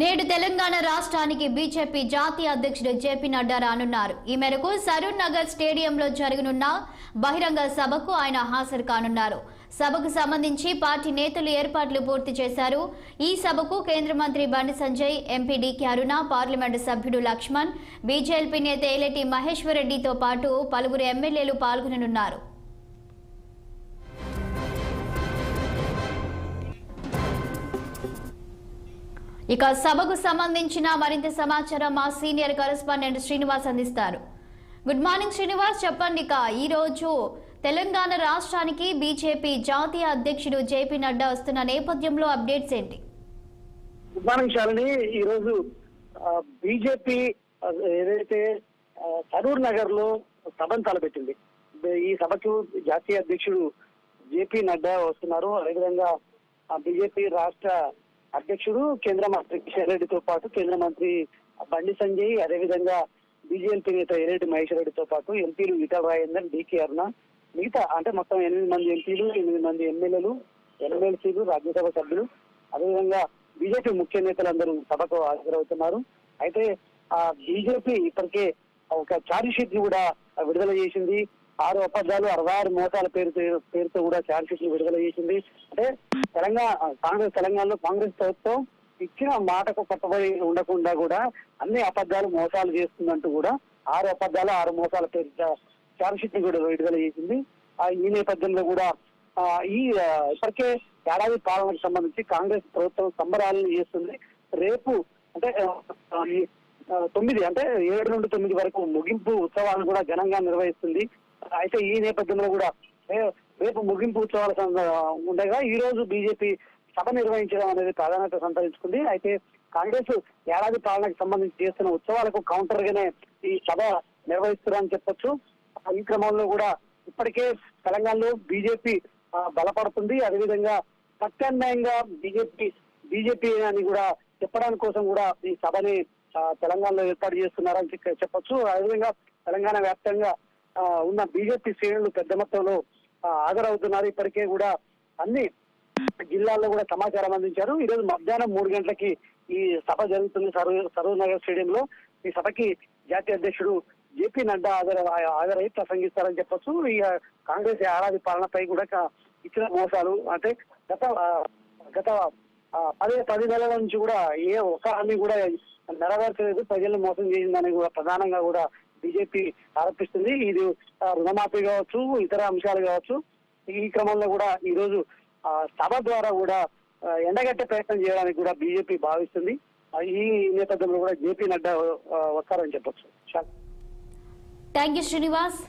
నేడు తెలంగాణ రాష్ట్రానికి బీజేపీ జాతీయ అధ్యక్షుడు జేపీ నడ్డా రానున్నారు. ఈ మేరకు సరూర్ నగర్ స్టేడియంలో జరగనున్న బహిరంగ సభకు ఆయన హాజరు కానున్నారు. సభకు సంబంధించి పార్టీ నేతలు ఏర్పాట్లు పూర్తి చేశారు. ఈ సభకు కేంద్ర మంత్రి బండి సంజయ్, ఎంపీ డీకే అరుణ, పార్లమెంటు సభ్యుడు లక్ష్మణ్, బీజేపీ నేత ఏలేటి మహేశ్వర్ రెడ్డితో పాటు పలువురు ఎమ్మెల్యేలు పాల్గొననున్నారు. ఇక సభకు సంబంధించిన మరింత సమాచారం మా సీనియర్ కరెస్పాండెంట్ శ్రీనివాస్ అందిస్తారు. గుడ్ మార్నింగ్ శ్రీనివాస్, చెప్పండి. ఇక ఈ రోజు తెలంగాణ రాష్ట్రానికి బీజేపీ జాతీయ అధ్యక్షుడు జేపీ నడ్డా వస్తున్న నేపథ్యంలో అప్డేట్స్ ఏంటి? Good morning Shalini. ఈ రోజు బీజేపీ ఏదైతే సరూర్ నగర్ లో సభను తలపెట్టింది. ఈ సభకు జాతీయ అధ్యక్షుడు జేపీ నడ్డా వస్తున్నారు. అదేవిధంగా బీజేపీ రాష్ట్ర అధ్యక్షుడు కేంద్ర మంత్రి కిషన్ రెడ్డితో పాటు కేంద్ర మంత్రి బండి సంజయ్, అదేవిధంగా బీజేపీ నేత ఏలేటి మహేశ్వర్ రెడ్డితో పాటు ఎంపీలు ఈటల రాజేందర్, డీకే అరుణ, మిగతా అంటే మొత్తం 8 మంది ఎంపీలు, 8 మంది ఎమ్మెల్యేలు, ఎమ్మెల్సీలు, రాజ్యసభ సభ్యులు, అదేవిధంగా బీజేపీ ముఖ్య నేతలందరూ సభకు హాజరవుతున్నారు. అయితే బీజేపీ ఇప్పటికే ఒక ఛార్జ్ షీట్ ని కూడా విడుదల చేసింది. 6 అబద్ధాలు 66 మోసాల పేరుతో కూడా ఛార్జ్ షీట్ ని విడుదల చేసింది. అంటే తెలంగాణలో కాంగ్రెస్ ప్రభుత్వం ఇచ్చిన మాటకు కట్టుబడి ఉండకుండా కూడా అన్ని అబద్ధాలు మోసాలు చేస్తుందంటూ కూడా 6 అబద్ధాలు 6 మోసాల పేరు ఛార్జ్ షీట్ ని కూడా విడుదల చేసింది. ఈ నేపథ్యంలో కూడా ఇప్పటికే ఏడాది పాలనకు సంబంధించి కాంగ్రెస్ ప్రభుత్వం సంబరాలను చేస్తుంది. రేపు అంటే 9 అంటే 7 నుండి 9 వరకు ముగింపు ఉత్సవాలను కూడా ఘనంగా నిర్వహిస్తుంది. అయితే ఈ నేపథ్యంలో కూడా రేపు ముగింపు ఉత్సవాలు ఉండగా ఈ రోజు బీజేపీ సభ నిర్వహించడం అనేది ప్రాధాన్యత సంతరించుకుంది. అయితే కాంగ్రెస్ ఏడాది పాలనకు సంబంధించి చేస్తున్న ఉత్సవాలకు కౌంటర్ గానే ఈ సభ నిర్వహిస్తున్నారని చెప్పొచ్చు. ఈ క్రమంలో కూడా ఇప్పటికే తెలంగాణలో బీజేపీ బలపడుతుంది. అదేవిధంగా ప్రత్యామ్నాయంగా బీజేపీ అని కూడా చెప్పడానికి కోసం కూడా ఈ సభని తెలంగాణలో ఏర్పాటు చేస్తున్నారని చెప్పొచ్చు. అదేవిధంగా తెలంగాణ వ్యాప్తంగా ఉన్న బీజేపీ శ్రేణులు పెద్ద మొత్తంలో హాజరవుతున్నారు. ఇప్పటికే కూడా అన్ని జిల్లాల్లో కూడా సమాచారం అందించారు. ఈ రోజు మధ్యాహ్నం 3 గంటలకి ఈ సభ జరుగుతుంది సరూర్ నగర్ స్టేడియంలో. ఈ సభకి జాతీయ అధ్యక్షుడు జేపీ నడ్డా హాజరై ప్రసంగిస్తారని చెప్పొచ్చు. ఈ కాంగ్రెస్ ఏడాది పాలనపై కూడా ఇచ్చిన మోసాలు అంటే గత 10 నెలల నుంచి కూడా ఏ ఒక్క హామీ కూడా నెరవేర్చలేదు, ప్రజలను మోసం చేసిందని కూడా ప్రధానంగా కూడా బీజేపీ ఆరోపిస్తుంది. ఇది రుణమాఫీ కావచ్చు, ఇతర అంశాలు కావచ్చు. ఈ క్రమంలో కూడా ఈ రోజు సభ ద్వారా కూడా ఎండగట్టే ప్రయత్నం చేయడానికి కూడా బీజేపీ భావిస్తుంది. ఈ నేపథ్యంలో కూడా జేపీ నడ్డా వస్తారని చెప్పొచ్చు. Thank you Srinivas.